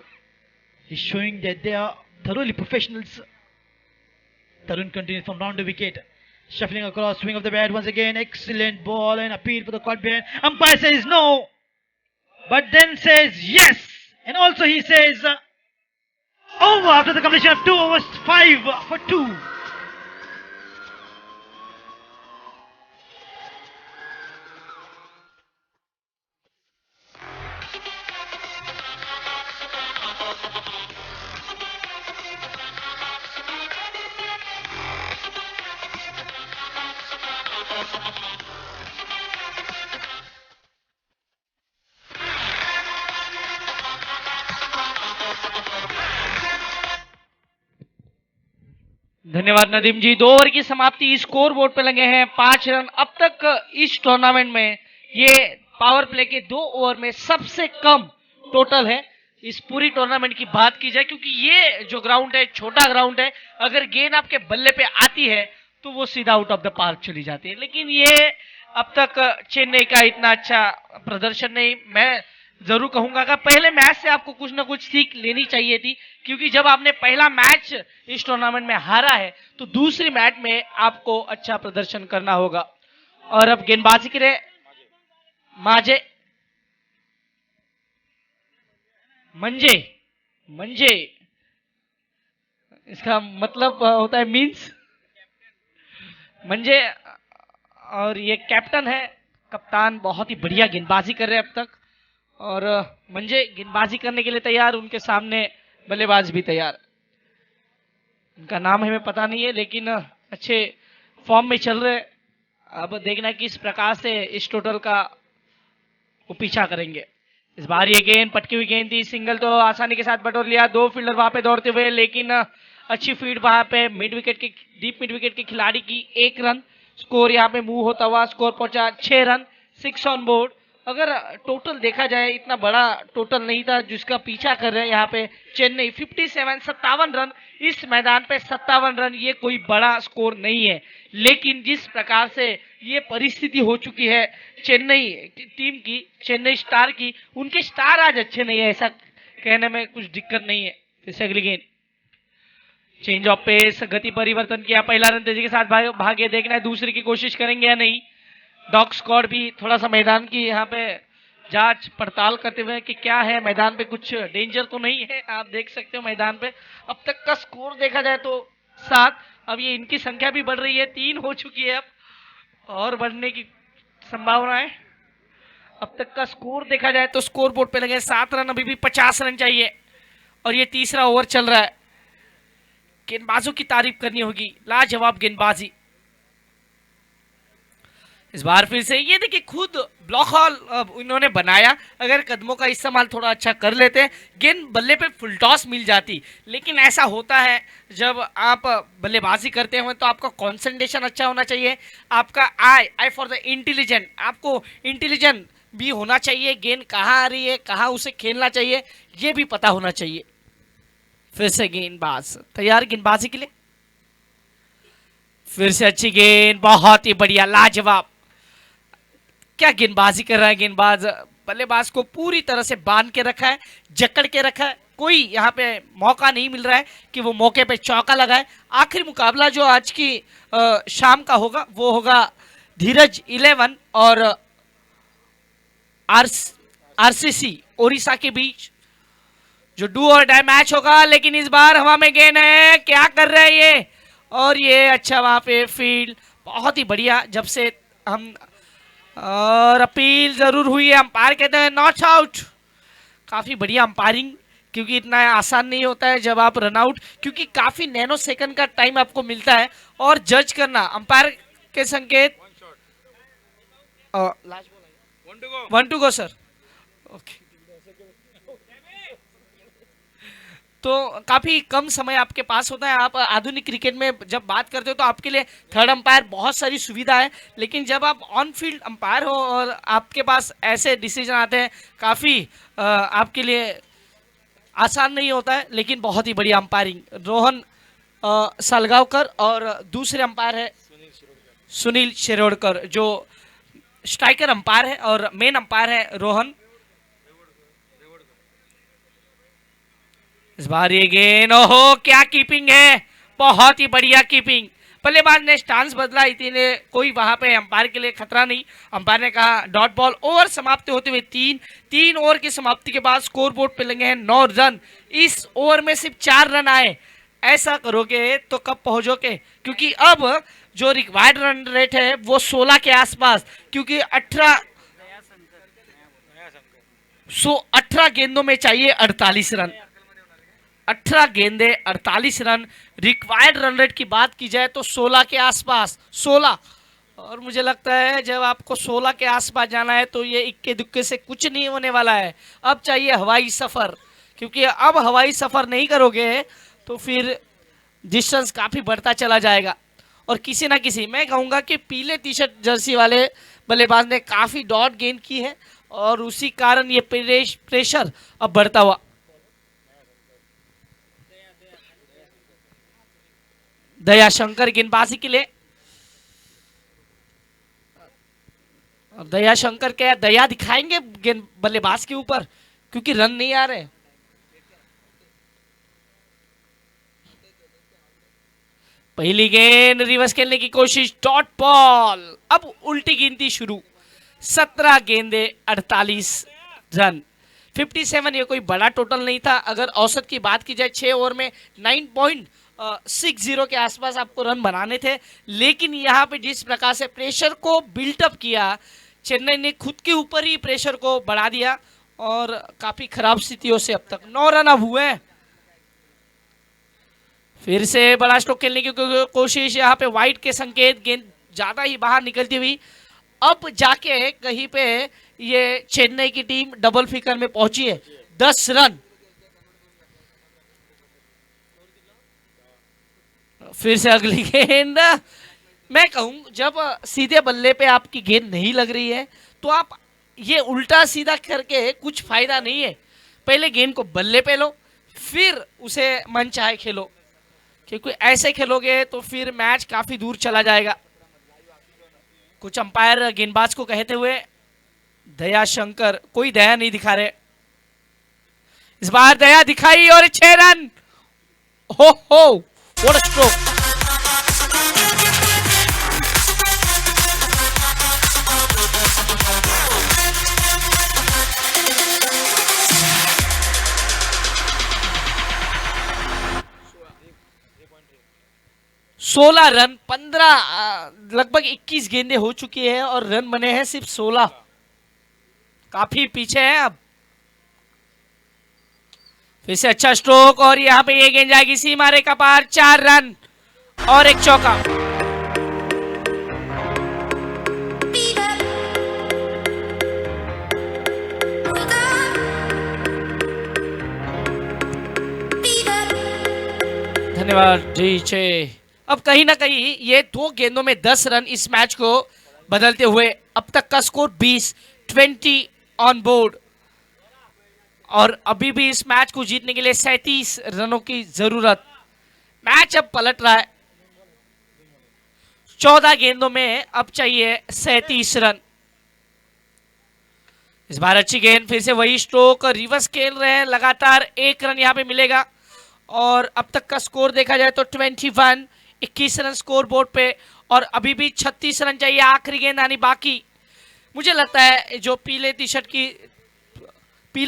is showing that they are thoroughly professionals. Tarun continues from round the wicket. Shuffling across, swing of the bat once again. Excellent ball and appeal for the caught behind. Umpire says no, but then says yes. And also he says over after the completion of 2 overs, 5 for 2. धन्यवाद नदीम जी। 2 over की समाप्ति, score board पे लगे हैं 5 run. अब तक इस tournament में ये पावर प्ले के 2 ओवर में सबसे कम टोटल है। इस पूरी टूर्नामेंट की बात की जाए, क्योंकि ये जो ग्राउंड है छोटा ग्राउंड है, अगर गेंद आपके बल्ले पे आती है तो वो सीधा आउट ऑफ द पार्क चली जाती है। लेकिन ये अब तक चेन्नई का इतना अच्छा प्रदर्शन नहीं। मैं जरूर कहूंगा कि पहले मैच से आपको कुछ ना कुछ सीख लेनी चाहिए थी, क्योंकि जब आपने पहला मैच इस टूर्नामेंट में हारा है तो दूसरी मैच में आपको अच्छा प्रदर्शन करना होगा। और अब गेंदबाजी के लिए माजे मंजे मंजे इसका मतलब होता है मींस मंजे, और ये कैप्टन है, कप्तान बहुत ही बढ़िया गेंदबाजी कर रहे हैं अब तक। और मंजे गेंदबाजी करने के लिए तैयार, उनके सामने बल्लेबाज भी तैयार। उनका नाम हमें पता नहीं है, लेकिन अच्छे फॉर्म में चल रहे। अब देखना किस प्रकार से इस टोटल का वो पीछा करेंगे। इस बार ये गेंद पटकी हुई गेंद थी, सिंगल तो आसानी के साथ बटोर लिया, 2 फील्डर वहां पे दौड़ते हुए, लेकिन अच्छी फील्ड वहां पे मिड विकेट के डीप मिड विकेट के खिलाड़ी की 1 रन। स्कोर यहाँ पे मूव होता हुआ स्कोर पहुंचा 6 रन, 6 ऑन बोर्ड। अगर टोटल देखा जाए इतना बड़ा टोटल नहीं था जिसका पीछा कर रहे हैं यहाँ पे चेन्नई। 57 रन इस मैदान पे, 57 रन ये कोई बड़ा स्कोर नहीं है, लेकिन जिस प्रकार से ये परिस्थिति हो चुकी है चेन्नई टीम की, चेन्नई स्टार की, उनके स्टार आज अच्छे नहीं है, ऐसा कहने में कुछ दिक्कत नहीं है। फिर से अगली गेंद, चेंज ऑफ पेस, गति परिवर्तन किया, पहला रन तेजी के साथ भागे, देखना है दूसरी की कोशिश करेंगे या नहीं। डॉग स्क्वाड भी थोड़ा सा मैदान की यहाँ पे जांच पड़ताल करते हुए कि क्या है मैदान पे, कुछ डेंजर तो नहीं है। आप देख सकते हो मैदान पे अब तक का स्कोर देखा जाए तो 7, अब ये इनकी संख्या भी बढ़ रही है, 3 हो चुकी है अब, और बढ़ने की संभावना है। अब तक का स्कोर देखा जाए तो स्कोर बोर्ड पे लगे 7 रन, अभी भी 50 रन चाहिए, और ये तीसरा ओवर चल रहा है। गेंदबाजों की तारीफ करनी होगी, लाजवाब गेंदबाजी। इस बार फिर से ये देखिए, खुद ब्लॉक हॉल इन्होंने बनाया, अगर कदमों का इस्तेमाल थोड़ा अच्छा कर लेते गेंद बल्ले पे फुल टॉस मिल जाती। लेकिन ऐसा होता है जब आप बल्लेबाजी करते हो तो आपका कंसंट्रेशन अच्छा होना चाहिए, आपका आई फॉर द इंटेलिजेंट, आपको इंटेलिजेंट भी होना चाहिए, गेंद कहाँ आ रही है, कहाँ उसे खेलना चाहिए ये भी पता होना चाहिए। फिर से गेंदबाज तैयार गेंदबाजी के लिए, फिर से अच्छी गेंद, बहुत ही बढ़िया, लाजवाब। क्या गेंदबाजी कर रहा है गेंदबाज, बल्लेबाज को पूरी तरह से बांध के रखा है, जकड़ के रखा है, कोई यहाँ पे मौका नहीं मिल रहा है कि वो मौके पे चौका लगाए। आखिरी मुकाबला जो आज की शाम का होगा वो होगा धीरज 11 और आरसीसी ओडिशा के बीच, जो डू और डाई मैच होगा। लेकिन इस बार हवा में गेंद है, क्या कर रहे हैं ये, और ये अच्छा वहां पे फील्ड, बहुत ही बढ़िया। जब से हम और अपील जरूर हुई है, अंपायर कहते हैं नॉट आउट, काफी बढ़िया अंपायरिंग, क्योंकि इतना आसान नहीं होता है जब आप रन आउट, क्योंकि काफी नैनो सेकंड का टाइम आपको मिलता है, और जज करना अंपायर के संकेत 1 टू गो सर, ओके। तो काफी कम समय आपके पास होता है। आप आधुनिक क्रिकेट में जब बात करते हो तो आपके लिए थर्ड अंपायर बहुत सारी सुविधा है, लेकिन जब आप ऑन फील्ड अंपायर हो और आपके पास ऐसे डिसीजन आते हैं, काफी आपके लिए आसान नहीं होता है। लेकिन बहुत ही बढ़िया अंपायरिंग, रोहन सालगावकर, और दूसरे अंपायर है सुनील शिरोडकर, जो स्ट्राइकर अंपायर है, और मेन अंपायर है रोहन। इस बार ये गेंद, ओहो क्या कीपिंग है, बहुत ही बढ़िया कीपिंग। बल्लेबाज ने स्टांस बदला, इतने कोई वहां पे अंपायर के लिए खतरा नहीं। अंपायर ने कहा डॉट बॉल। ओवर समाप्त होते हुए 3 ओवर की समाप्ति के बाद स्कोर बोर्ड पे लगे हैं 9 रन। इस ओवर में सिर्फ 4 रन आए, ऐसा करोगे तो कब पहुंचोगे, क्योंकि अब जो रिक्वायर्ड रन रेट है वो 16 के आसपास, क्योंकि 18 गेंदों में चाहिए 48 रन, 18 गेंदे 48 रन। रिक्वायर्ड रन रेट की बात की जाए तो 16 के आसपास, 16, और मुझे लगता है जब आपको 16 के आसपास जाना है तो ये इक्के दुक्के से कुछ नहीं होने वाला है। अब चाहिए हवाई सफर, क्योंकि अब हवाई सफर नहीं करोगे तो फिर डिस्टेंस काफी बढ़ता चला जाएगा। और किसी ना किसी, मैं कहूंगा कि पीले टी शर्ट जर्सी वाले बल्लेबाज ने काफी डॉट गेन की है, और उसी कारण ये प्रेशर अब बढ़ता हुआ। दयाशंकर गेंदबाजी के लिए। अब दयाशंकर क्या दया दिखाएंगे गेंद बल्लेबाज के ऊपर, क्योंकि रन नहीं आ रहे। पहली गेंद रिवर्स खेलने की कोशिश, डॉट बॉल। अब उल्टी गिनती शुरू, 17 गेंदे 48 रन, 57। ये कोई बड़ा टोटल नहीं था। अगर औसत की बात की जाए 6 ओवर में 9.60 के आसपास आपको रन बनाने थे, लेकिन यहाँ पे जिस प्रकार से प्रेशर को बिल्टअप किया चेन्नई ने, खुद के ऊपर ही प्रेशर को बढ़ा दिया और काफी खराब स्थितियों से अब तक 9 रन अब हुए। फिर से बड़ा स्ट्रोक खेलने की कोशिश, यहाँ पे वाइड के संकेत, गेंद ज्यादा ही बाहर निकलती हुई। अब जाके कहीं पे ये चेन्नई की टीम डबल फिगर में पहुंची है, 10 रन। फिर से अगली गेंद, मैं कहूं जब सीधे बल्ले पे आपकी गेंद नहीं लग रही है तो आप ये उल्टा सीधा करके कुछ फायदा नहीं है। पहले गेंद को बल्ले पे लो, फिर उसे मन चाहे खेलो, क्योंकि ऐसे खेलोगे तो फिर मैच काफी दूर चला जाएगा। कुछ अंपायर गेंदबाज को कहते हुए दयाशंकर कोई दया नहीं दिखा रहे। इस बार दया दिखाई और 6 रन। हो व्हाट अ स्ट्रोक। सोलह रन, 15 लगभग 21 गेंदें हो चुकी है और रन बने हैं सिर्फ 16। काफी पीछे है अब। फिर से अच्छा स्ट्रोक और यहां पे ये गेंद जाएगी सीमा रेखा पार, 4 रन और एक चौका। धन्यवाद डीजे। अब कहीं ना कहीं ये 2 गेंदों में 10 रन इस मैच को बदलते हुए अब तक का स्कोर 20 ऑन बोर्ड, और अभी भी इस मैच को जीतने के लिए 37 रनों की जरूरत। मैच अब पलट रहा है, 14 गेंदों में अब चाहिए 37 रन। इस बार अच्छी गेंद, फिर से वही स्ट्रोक, रिवर्स खेल रहे हैं लगातार, 1 रन यहां पे मिलेगा और अब तक का स्कोर देखा जाए तो 21, 21 रन स्कोर बोर्ड पे और अभी भी 36 रन चाहिए। आखिरी गेंद आनी बाकी। मुझे लगता है जो पीला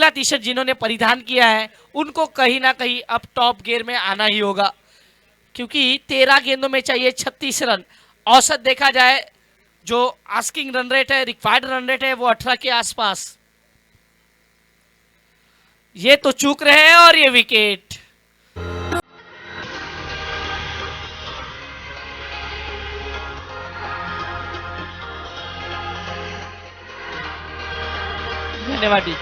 टी शर्ट जिन्होंने परिधान किया है उनको कहीं ना कहीं अब टॉप गियर में आना ही होगा, क्योंकि 13 गेंदों में चाहिए 36 रन। औसत देखा जाए जो आस्किंग रन रेट है, रिक्वायर्ड रन रेट है, वो 18 के आसपास। ये तो चूक रहे हैं और ये विकेट। धन्यवाद जी।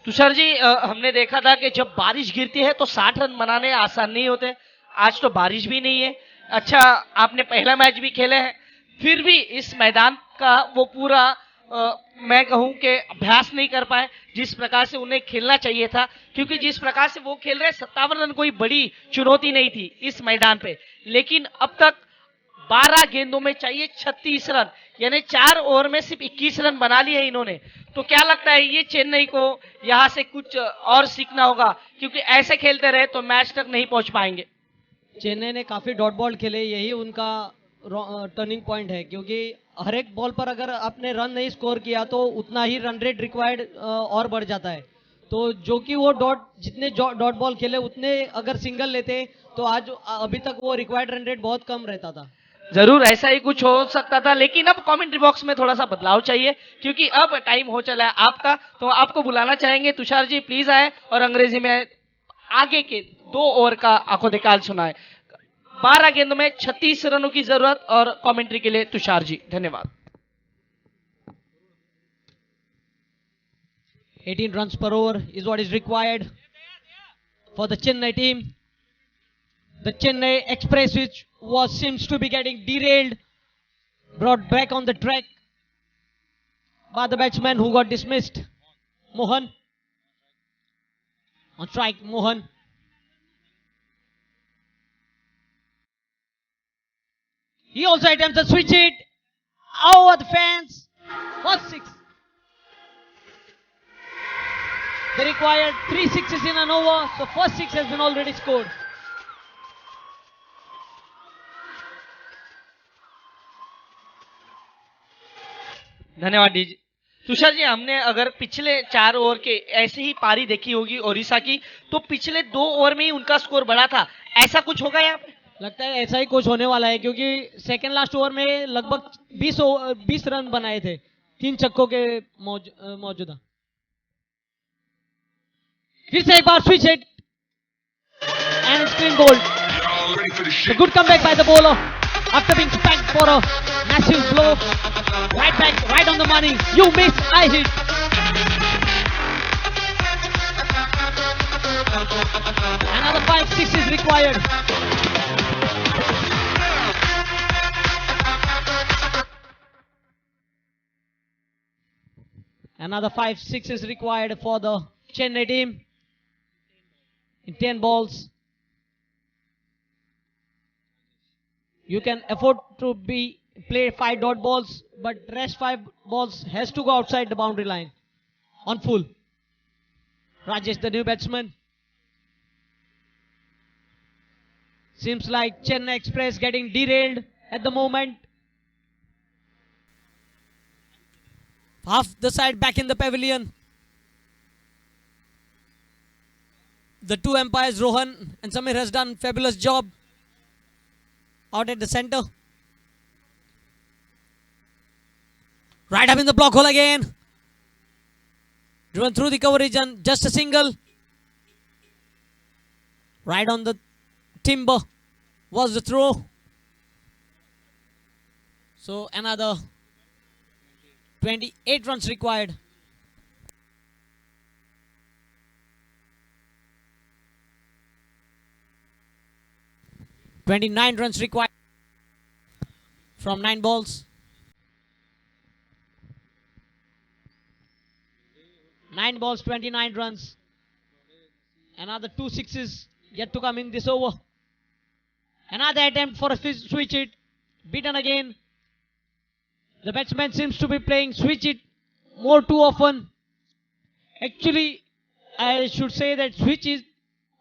तुषार जी, हमने देखा था कि जब बारिश गिरती है तो 60 रन बनाने आसान नहीं होते। आज तो बारिश भी नहीं है। अच्छा, आपने पहला मैच भी खेले हैं, फिर भी इस मैदान का वो पूरा मैं कहूं कि अभ्यास नहीं कर पाए जिस प्रकार से उन्हें खेलना चाहिए था, क्योंकि जिस प्रकार से वो खेल रहे 57 रन कोई बड़ी चुनौती नहीं थी इस मैदान पे। लेकिन अब तक 12 गेंदों में चाहिए 36 रन, यानी 4 ओवर में सिर्फ 21 रन बना लिए इन्होंने। तो क्या लगता है ये चेन्नई को यहां से कुछ और सीखना होगा, क्योंकि ऐसे खेलते रहे तो मैच तक नहीं पहुंच पाएंगे। चेन्नई ने काफ़ी डॉट बॉल खेले, यही उनका टर्निंग पॉइंट है, क्योंकि हर एक बॉल पर अगर आपने रन नहीं स्कोर किया तो उतना ही रन रेट रिक्वायर्ड और बढ़ जाता है। तो जो कि वो जितने डॉट बॉल खेले उतने अगर सिंगल लेते तो आज अभी तक वो रिक्वायर्ड रन रेट बहुत कम रहता था। जरूर ऐसा ही कुछ हो सकता था, लेकिन अब कमेंट्री बॉक्स में थोड़ा सा बदलाव चाहिए, क्योंकि अब टाइम हो चला है आपका। तो आपको बुलाना चाहेंगे तुषार जी, प्लीज आए और अंग्रेजी में आगे के 2 ओवर का आंखों देखा सुनाए। 12 गेंदों में 36 रनों की जरूरत और कमेंट्री के लिए तुषार जी, धन्यवाद। 18 runs per over is what is required for the Chennai team. The Chennai Express, which seems to be getting derailed, brought back on the track by the batsman who got dismissed. Mohan on strike. Mohan He also attempts a switch hit. Over the fence. First six. They required 3 sixes in an over, so first six has been already scored. धन्यवाद DG. Tushar ji, हमने अगर पिछले 4 over के ऐसे ही पारी देखी होगी ओडिशा की, तो पिछले 2 ओवर में ही उनका स्कोर बढ़ा था। ऐसा कुछ होगा यहाँ पे? लगता है ऐसा ही कुछ होने वाला है, क्योंकि सेकेंड लास्ट ओवर में लगभग 20 रन बनाए थे 3 छक्कों के मौजूदा। फिर से एक बार switch hit and screen bold. Y'all ready for the A shit? good comeback by the bowler after being spanked for a massive blow. Right back, right on the money. You miss, I hit. Another 5 sixes required. Another 5 sixes required for the Chennai team in 10 balls. You can afford to play 5 dot balls, but rest 5 balls has to go outside the boundary line on full. Rajesh, the new batsman. Seems like Chennai Express getting derailed at the moment. Half the side back in the pavilion. The two umpires, Rohan and Samir, has done fabulous job out at the center. Right up in the block hole again. Driven through the coverage and just a single. Right on the timber was the throw. So another 28 runs required. (29 runs required from 9 balls. 9 balls, 29 runs. Another 2 sixes yet to come in this over. Another attempt for a switch hit. Beaten again. The batsman seems to be playing switch hit more too often. Actually, I should say that switches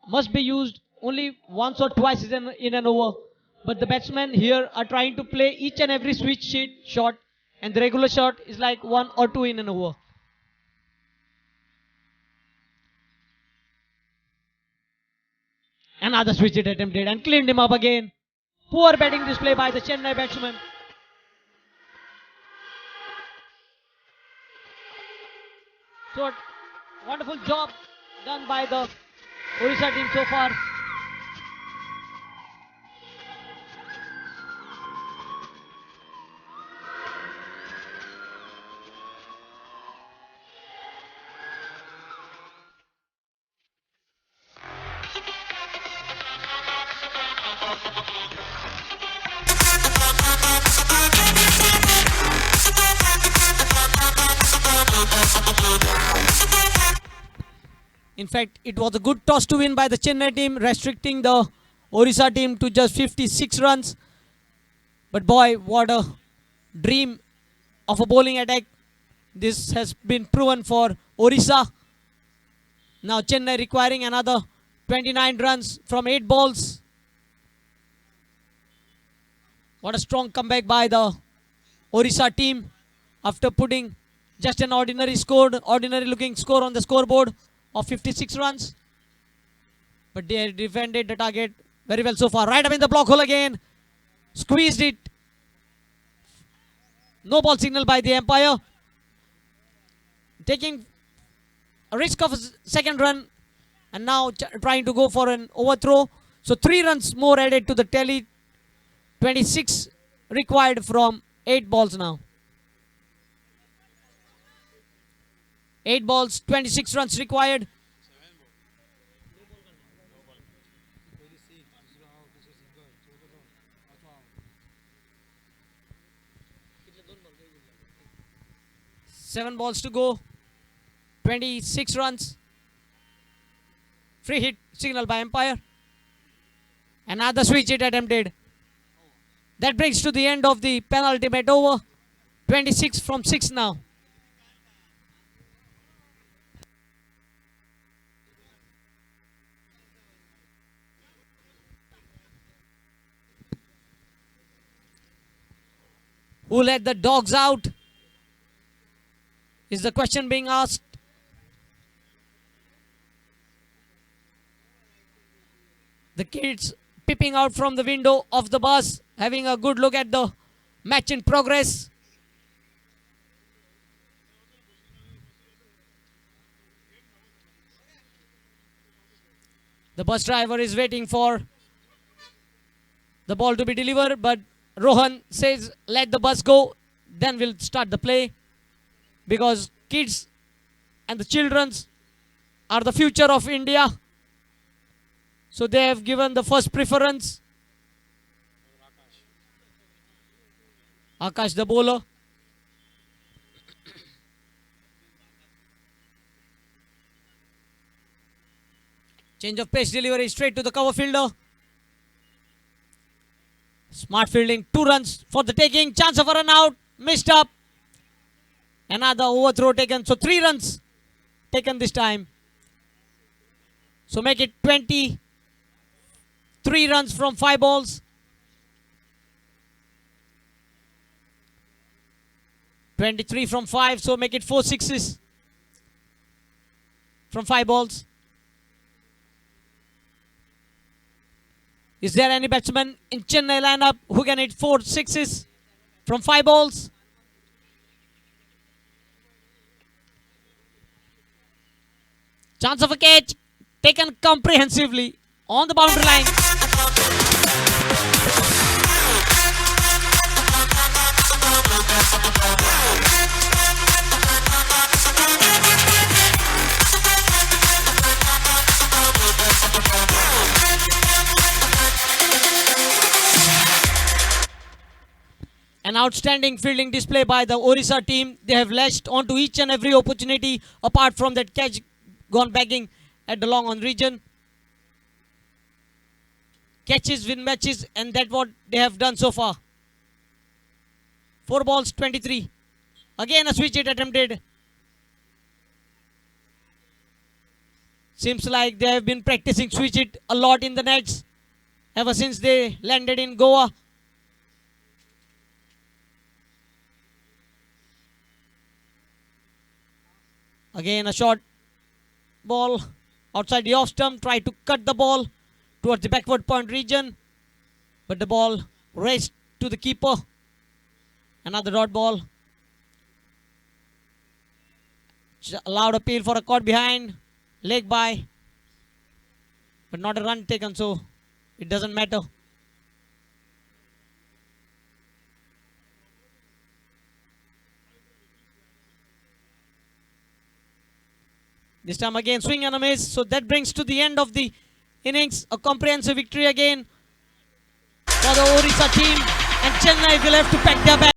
must be used only once or twice in an over. But the batsmen here are trying to play each and every switch hit shot, and the regular shot is like 1 or 2 in an over. Another switch hit attempted and cleaned him up again. Poor batting display by the Chennai batsman. So, wonderful job done by the Odisha team so far. In fact, it was a good toss to win by the Chennai team, restricting the Orissa team to just 56 runs. But boy, what a dream of a bowling attack this has been proven for Orissa. Now Chennai requiring another 29 runs from 8 balls. What a strong comeback by the Orissa team after putting just an ordinary looking score on the scoreboard of 56 runs. But they defended the target very well so far. Right up in the block hole again. Squeezed it. No ball signal by the umpire. Taking a risk of a second run. And now trying to go for an overthrow. So 3 runs more added to the tally. 26 required from 8 balls now. 8 balls, 26 runs required. Seven balls to go. 26 runs. Free hit signal by umpire. Another switch hit attempted. That brings to the end of the penultimate over. 26 from 6 now. Who let the dogs out? Is the question being asked. The kids peeping out from the window of the bus, having a good look at the match in progress. The bus driver is waiting for the ball to be delivered, but Rohan says, let the bus go, then we'll start the play. Because kids and the children are the future of India. So they have given the first preference. Akash the bowler. Change of pace delivery straight to the cover fielder. Smart fielding, 2 runs for the taking. Chance of a run out. Missed up. Another overthrow taken. So 3 runs taken this time. So make it 23 runs from 5 balls. 23 from 5. So make it 4 sixes from 5 balls. Is there any batsman in Chennai lineup who can hit 4 sixes from 5 balls? Chance of a catch taken comprehensively on the boundary line. An outstanding fielding display by the Orissa team. They have lashed onto each and every opportunity apart from that catch gone bagging at the long on region. Catches win matches, and that's what they have done so far. 4 balls, 23. Again a switch hit attempted. Seems like they have been practicing switch hit a lot in the nets ever since they landed in Goa. Again a short ball outside the off stump. Try to cut the ball towards the backward point region, but the ball raced to the keeper. Another dot ball. Allowed appeal for a caught behind. Leg by, but not a run taken, so it doesn't matter. This time again swing and a miss. So that brings to the end of the innings a comprehensive victory again for the Orissa team. And Chennai will have to pack their bags.